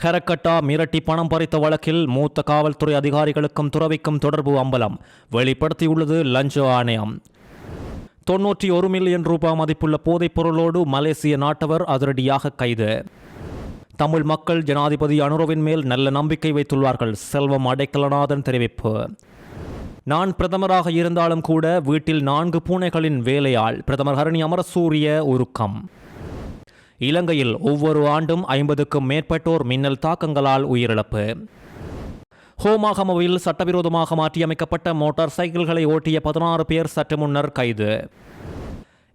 ஹெரக்கட்டா மிரட்டி பணம் பறித்த வழக்கில் மூத்த காவல்துறை அதிகாரிகளுக்கும் துறவிக்கும் தொடர்பு அம்பலம் வெளிப்படுத்தியுள்ளது லஞ்ச ஆணையம். 91 மில்லியன் ரூபாய் மதிப்புள்ள போதைப் பொருளோடு மலேசிய நாட்டவர் அதிரடியாக கைது. தமிழ் மக்கள் ஜனாதிபதி அனுரவின் மேல் நல்ல நம்பிக்கை வைத்துள்ளார்கள். செல்வம் அடைக்கலநாதன் தெரிவிப்பு. நான் பிரதமராக இருந்தாலும் கூட வீட்டில் 4 பூனைகளின் வேலையால் பிரதமர் ஹரணி அமரசூரிய உருக்கம். இலங்கையில் ஒவ்வொரு ஆண்டும் 50க்கும் மேற்பட்டோர் மின்னல் தாக்கங்களால் உயிரிழப்பு. ஹோமாகமவில் சட்டவிரோதமாக மாற்றியமைக்கப்பட்ட மோட்டார் சைக்கிள்களை ஓட்டிய 16 பேர் சற்று முன்னர் கைது.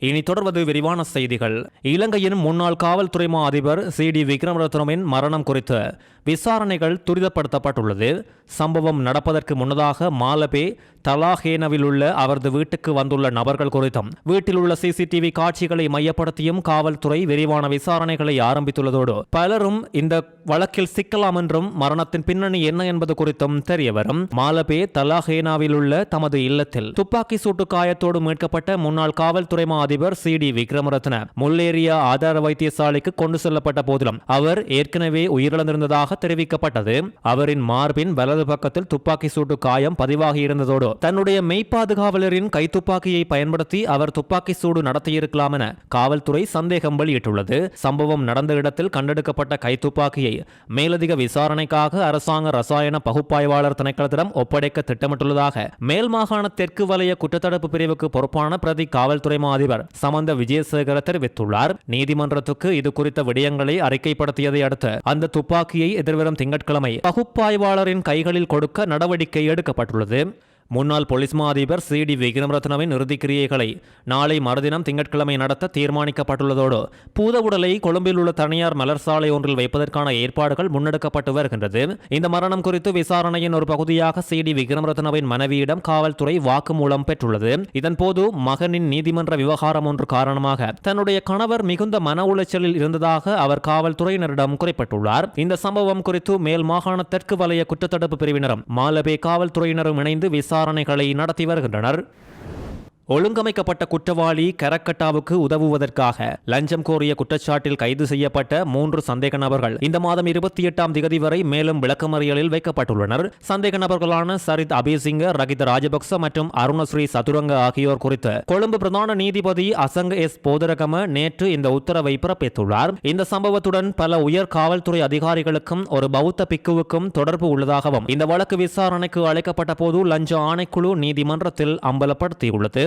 இனி தொடர்வது விரிவான செய்திகள். இலங்கையின் முன்னாள் காவல்துறை மா அதிபர் CD விக்ரமரத்னவின் மரணம் குறித்து விசாரணைகள் துரிதப்படுத்தப்பட்டுள்ளது. சம்பவம் நடப்பதற்கு முன்னதாக மாலபே தலாஹேனவில் உள்ள அவரது வீட்டுக்கு வந்துள்ள நபர்கள் குறித்தும் வீட்டில் உள்ள CCTV காட்சிகளை மையப்படுத்தியும் காவல்துறை விரிவான விசாரணைகளை ஆரம்பித்துள்ளதோடு பலரும் இந்த வழக்கில் சிக்கலாம் என்றும் மரணத்தின் பின்னணி என்ன என்பது குறித்தும் தெரியவரும். மாலபே தலாஹேனாவில் உள்ள தமது இல்லத்தில் துப்பாக்கி சூட்டு காயத்தோடு மீட்கப்பட்ட முன்னாள் காவல்துறை மா அதிபர் CD விக்ரமரத்ன முல்லேரியா ஆதார வைத்தியசாலைக்கு கொண்டு செல்லப்பட்ட போதிலும் அவர் ஏற்கனவே உயிரிழந்திருந்ததாக தெரிவிக்கப்பட்டது. அவரின் மார்பின் வலது பக்கத்தில் துப்பாக்கி சூட்டு காயம் பதிவாகி இருந்ததோடு தன்னுடைய மெய்ப்பாதுகாவலரின் கைத்துப்பாக்கியை பயன்படுத்தி அவர் துப்பாக்கி சூடு நடத்தியிருக்கலாம் என காவல்துறை சந்தேகம் வெளியிட்டுள்ளது. சம்பவம் நடந்த இடத்தில் கண்டெடுக்கப்பட்ட கைத்துப்பாக்கியை மேலதிக விசாரணைக்காக அரசாங்க ரசாயன பகுப்பாய்வாளர் திணைக்களத்திடம் ஒப்படைக்க திட்டமிட்டுள்ளதாக மேல் மாகாண தெற்கு வலய குற்றத்தடுப்பு பிரிவுக்கு பொறுப்பான பிரதி காவல்துறை மா அதிபர் சமந்த விஜயசேகர தெரிவித்துள்ளார். நீதிமன்றத்துக்கு இது குறித்த விடயங்களை அறிக்கைப்படுத்தியதை அடுத்து அந்த துப்பாக்கியை எதிர்வரும் திங்கட்கிழமை பகுப்பாய்வாளரின் கைகளில் கொடுக்க நடவடிக்கை எடுக்கப்பட்டுள்ளது. முன்னாள் போலீஸ் மா அதிபர் CD விக்ரமரத்னவின் இறுதிக்கிரியைகளை நாளை மறுதினம் திங்கட்கிழமை நடத்த தீர்மானிக்கப்பட்டுள்ளதோடு பூத உடலை கொழும்பில் உள்ள தனியார் மலர் சாலை ஒன்றில் வைப்பதற்கான ஏற்பாடுகள் முன்னெடுக்கப்பட்டு வருகின்றது. இந்த மரணம் குறித்து விசாரணையின் ஒரு பகுதியாக CD விக்ரமரத்னவின் மனைவியிடம் காவல்துறை வாக்குமூலம் பெற்றுள்ளது. இதன்போது மகனின் நீதிமன்ற விவகாரம் ஒன்று காரணமாக தன்னுடைய கணவர் மிகுந்த மன உளைச்சலில் இருந்ததாக அவர் காவல்துறையினரிடம் குறிப்பிட்டுள்ளார். இந்த சம்பவம் குறித்து மேல் மாகாண தெற்கு வலய குற்றத்தடுப்பு பிரிவினரும் மாலபே காவல்துறையினரும் இணைந்து விசாரணைகளை நடத்தி வருகின்றனர். ஒழுங்கமைக்கப்பட்ட குற்றவாளி கரக்கட்டாவுக்கு உதவுவதற்காக லஞ்சம் கோரிய குற்றச்சாட்டில் கைது செய்யப்பட்ட 3 சந்தேக நபர்கள் இந்த மாதம் 28ஆம் திகதி வரை மேலும் விளக்கமறியலில் வைக்கப்பட்டுள்ளனர். சந்தேக நபர்களான சரித் அபேசிங்க, ரகித ராஜபக்ச மற்றும் அருணஸ்ரீ சதுரங்க ஆகியோர் குறித்து கொழும்பு பிரதான நீதிபதி அசங்க S போதரகம நேற்று இந்த உத்தரவை பிறப்பித்துள்ளார். இந்த சம்பவத்துடன் பல உயர் காவல்துறை அதிகாரிகளுக்கும் ஒரு பௌத்த பிக்குவுக்கும் தொடர்பு உள்ளதாகவும் இந்த வழக்கு விசாரணைக்கு அழைக்கப்பட்ட போது லஞ்ச ஆணைக்குழு நீதிமன்றத்தில் அம்பலப்படுத்தியுள்ளது.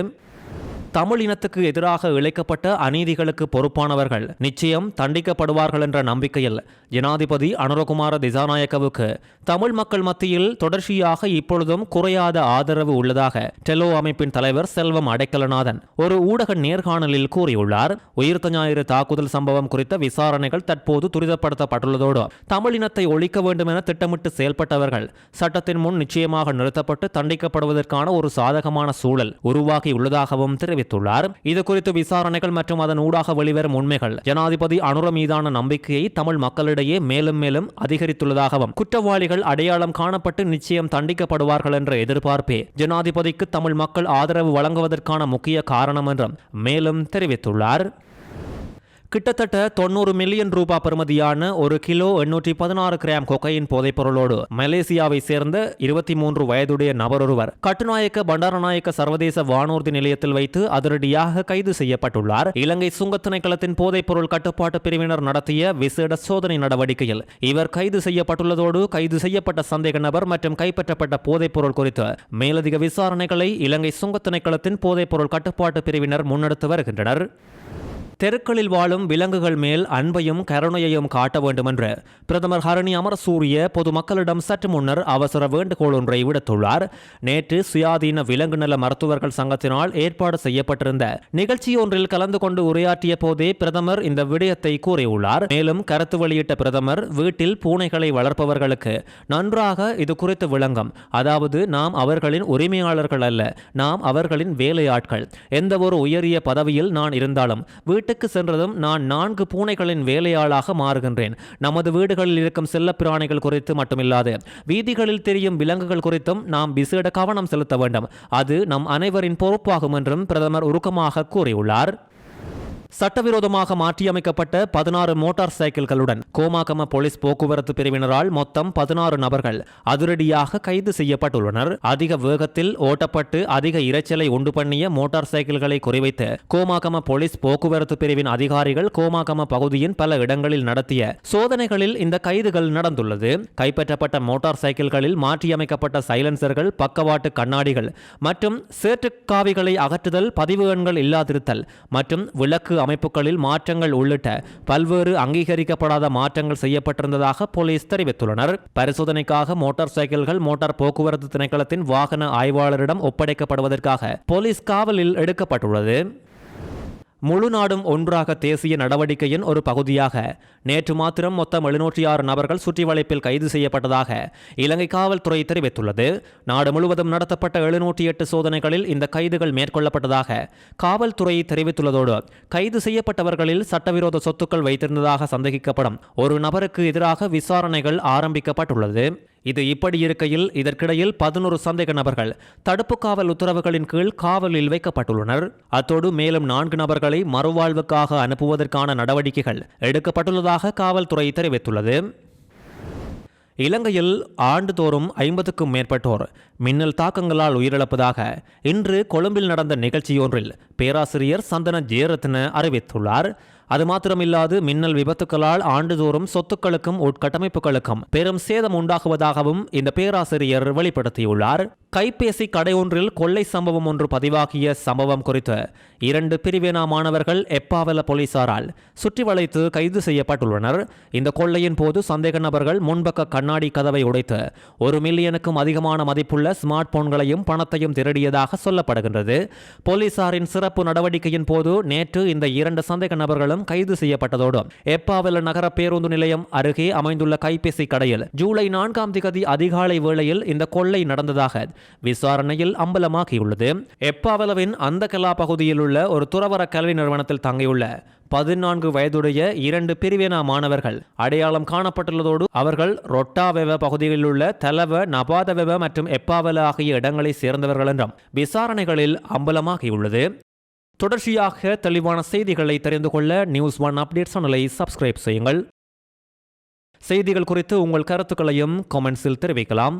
தமிழ் இனத்துக்கு எதிராக இழைக்கப்பட்ட அநீதிகளுக்கு பொறுப்பானவர்கள் நிச்சயம் தண்டிக்கப்படுவார்கள் என்ற நம்பிக்கையில் ஜனாதிபதி அனுரகுமார திசாநாயக்கவுக்கு தமிழ் மக்கள் மத்தியில் தொடர்ச்சியாக இப்பொழுதும் குறையாத ஆதரவு உள்ளதாக டெலோ அமைப்பின் தலைவர் செல்வம் அடைக்கலநாதன் ஒரு ஊடக நேர்காணலில் கூறியுள்ளார். உயிர்த்த ஞாயிறு தாக்குதல் சம்பவம் குறித்த விசாரணைகள் தற்போது துரிதப்படுத்தப்பட்டுள்ளதோடு தமிழ் இனத்தை ஒழிக்க வேண்டும் என திட்டமிட்டு செயல்பட்டவர்கள் சட்டத்தின் முன் நிச்சயமாக நிறுத்தப்பட்டு தண்டிக்கப்படுவதற்கான ஒரு சாதகமான சூழல் உருவாகியுள்ளதாகவும் தெரிவித்துள்ளார். இது குறித்து விசாரணைகள் மற்றும் அதன் ஊடாக வெளிவரும் உண்மைகள் ஜனாதிபதி அனுர மீதான நம்பிக்கையை தமிழ் மக்களிடையே மேலும் மேலும் அதிகரித்துள்ளதாகவும் குற்றவாளிகள் அடையாளம் காணப்பட்டு நிச்சயம் தண்டிக்கப்படுவார்கள் என்ற எதிர்பார்ப்பே ஜனாதிபதிக்கு தமிழ் மக்கள் ஆதரவு வழங்குவதற்கான முக்கிய காரணம் என்றும் மேலும் தெரிவித்துள்ளார். கிட்டத்தட்ட 90 மில்லியன் ரூபாய் பெறுமதியான 1 கிலோ 816 கிராம் கொக்கையின் போதைப் பொருளோடு மலேசியாவை சேர்ந்த 23 வயதுடைய நபர் ஒருவர் கட்டுநாயக்க பண்டாரநாயக்க சர்வதேச வானூர்தி நிலையத்தில் வைத்து அதிரடியாக கைது செய்யப்பட்டுள்ளார். இலங்கை சுங்கத் திணைக்களத்தின் போதைப் பொருள் கட்டுப்பாட்டு பிரிவினர் நடத்திய விசேட சோதனை நடவடிக்கையில் இவர் கைது செய்யப்பட்டுள்ளதோடு கைது செய்யப்பட்ட சந்தேக நபர் மற்றும் கைப்பற்றப்பட்ட போதைப் பொருள் குறித்து மேலதிக விசாரணைகளை இலங்கை சுங்கத் திணைக்களத்தின் போதைப் பொருள் கட்டுப்பாட்டு பிரிவினர் முன்னெடுத்து வருகின்றனர். தெருக்களில் வாழும் விலங்குகள் மேல் அன்பையும் கருணையையும் காட்ட வேண்டும் என்று பிரதமர் ஹரணி அமரசூரிய பொதுமக்களிடம் சற்று முன்னர் அவசர வேண்டுகோள் ஒன்றை விடுத்துள்ளார். நேற்று சுயாதீன விலங்கு நல மருத்துவர்கள் சங்கத்தினால் ஏற்பாடு செய்யப்பட்டிருந்த நிகழ்ச்சி ஒன்றில் கலந்து கொண்டு உரையாற்றிய போதே பிரதமர் இந்த விடயத்தை கூறியுள்ளார். மேலும் கருத்து வெளியிட்ட பிரதமர் வீட்டில் பூனைகளை வளர்ப்பவர்களுக்கு நன்றாக இது குறித்து விளங்கும். அதாவது நாம் அவர்களின் உரிமையாளர்கள் அல்ல, நாம் அவர்களின் வேலையாட்கள். எந்த ஒரு உயரிய பதவியில் நான் இருந்தாலும் வீட்டுக்கு சென்றதும் நான் 4 பூனைகளின் வேலையாளாக மாறுகின்றேன். நமது வீடுகளில் இருக்கும் செல்ல பிராணிகள் குறித்து மட்டுமில்லாது வீதிகளில் தெரியும் விலங்குகள் குறித்தும் நாம் விசேட கவனம் செலுத்த வேண்டும். அது நம் அனைவரின் பொறுப்பாகும் என்றும் பிரதமர் உருக்கமாக கூறியுள்ளார். சட்டவிரோதமாக மாற்றியமைக்கப்பட்ட 16 மோட்டார் சைக்கிள்களுடன் கோமாகம போலீஸ் போக்குவரத்து பிரிவினரால் மொத்தம் 16 நபர்கள் அதிரடியாக கைது செய்யப்பட்டுள்ளனர். அதிக வேகத்தில் ஓட்டப்பட்டு அதிக இரைச்சலை உண்டு பண்ணிய மோட்டார் சைக்கிள்களை குறிவைத்து கோமாகம போலீஸ் போக்குவரத்து பிரிவின் அதிகாரிகள் கோமாகம பகுதியின் பல இடங்களில் நடத்திய சோதனைகளில் இந்த கைதுகள் நடந்துள்ளது. கைப்பற்றப்பட்ட மோட்டார் சைக்கிள்களில் மாற்றியமைக்கப்பட்ட சைலன்சர்கள், பக்கவாட்டு கண்ணாடிகள் மற்றும் சேற்றுக்காவிகளை அகற்றுதல், பதிவு எண்கள் இல்லாதிருத்தல் மற்றும் விளக்கு அமைப்புகளில் மாற்றங்கள் உள்ளிட்ட பல்வேறு அங்கீகரிக்கப்படாத மாற்றங்கள் செய்யப்பட்டிருந்ததாக போலீஸ் தெரிவித்துள்ளனர். பரிசோதனைக்காக மோட்டார் சைக்கிள்கள் மோட்டார் போக்குவரத்து திணைக்களத்தின் வாகன ஆய்வாளரிடம் ஒப்படைக்கப்படுவதற்காக போலீஸ் காவலில் எடுக்கப்பட்டுள்ளது. முழு நாடும் ஒன்றாக தேசிய நடவடிக்கையின் ஒரு பகுதியாக நேற்று மாத்திரம் மொத்தம் 706 நபர்கள் சுற்றி வளைப்பில் கைது செய்யப்பட்டதாக இலங்கை காவல்துறை தெரிவித்துள்ளது. நாடு முழுவதும் நடத்தப்பட்ட 708 சோதனைகளில் இந்த கைதுகள் மேற்கொள்ளப்பட்டதாக காவல்துறை தெரிவித்துள்ளதோடு கைது செய்யப்பட்டவர்களில் சட்டவிரோத சொத்துக்கள் வைத்திருந்ததாக சந்தேகிக்கப்படும் ஒரு நபருக்கு எதிராக விசாரணைகள் ஆரம்பிக்கப்பட்டுள்ளது. இது இப்படி இருக்கையில் இதற்கிடையில் 11 சந்தேக நபர்கள் தடுப்பு காவல் உத்தரவுகளின் கீழ் காவலில் வைக்கப்பட்டுள்ளனர். அத்தோடு மேலும் 4 நபர்களை மறுவாழ்வுக்காக அனுப்புவதற்கான நடவடிக்கைகள் எடுக்கப்பட்டுள்ளதாக காவல்துறை தெரிவித்துள்ளது. இலங்கையில் ஆண்டுதோறும் 50க்கும் மேற்பட்டோர் மின்னல் தாக்கங்களால் உயிரிழப்பதாக இன்று கொழும்பில் நடந்த நிகழ்ச்சியொன்றில் பேராசிரியர் சந்தன ஜெயரத்ன அறிவித்துள்ளார். அது மாத்திரமில்லாது மின்னல் விபத்துக்களால் ஆண்டுதோறும் சொத்துக்களுக்கும் உட்கட்டமைப்புகளுக்கும் பெரும் சேதம் உண்டாகுவதாகவும் இந்த பேராசிரியர் வெளிப்படுத்தியுள்ளார். கைபேசி கடை ஒன்றில் கொள்ளை சம்பவம் ஒன்று பதிவாகிய சம்பவம் குறித்து 2 பிரிவினா மாணவர்கள் எப்பாவல போலீசாரால் சுற்றி வளைத்து கைது செய்யப்பட்டுள்ளனர். இந்த கொள்ளையின் போது சந்தேக நபர்கள் முன்பக்க கண்ணாடி கதவை உடைத்து 1 மில்லியனுக்கும் அதிகமான மதிப்புள்ள ஸ்மார்ட் போன்களையும் பணத்தையும் திருடியதாக சொல்லப்படுகின்றது. போலீசாரின் சிறப்பு நடவடிக்கையின் போது நேற்று இந்த 2 சந்தேக நபர்களும் கைது செய்யப்பட்டதோடு எப்பாவல நகர பேருந்து நிலையம் அருகே அமைந்துள்ள கைபேசி கடையில் ஜூலை 4ஆம் தேதி அதிகாலை வேளையில் இந்த கொள்ளை நடந்ததாக விசாரணையில் அம்பலமாகியுள்ளது. எப்பாவலவின் அந்த கலா பகுதியில் உள்ள ஒரு துறவற கல்வி நிறுவனத்தில் தங்கியுள்ள 14 வயதுடைய 2 பிரிவினா மாணவர்கள் அடையாளம் காணப்பட்டுள்ளதோடு அவர்கள் ரொட்டாவெவ பகுதியில் உள்ள தலவ, நபாதவெவ மற்றும் எப்பாவல ஆகிய இடங்களை சேர்ந்தவர்கள் என்றும் விசாரணைகளில் அம்பலமாகியுள்ளது. தொடர்ச்சியாக தெளிவான செய்திகளை தெரிந்து கொள்ள நியூஸ் ஒன் அப்டேட் சேனலை சப்ஸ்கிரைப் செய்யுங்கள். செய்திகள் குறித்து உங்கள் கருத்துக்களையும் கமெண்ட்ஸில் தெரிவிக்கலாம்.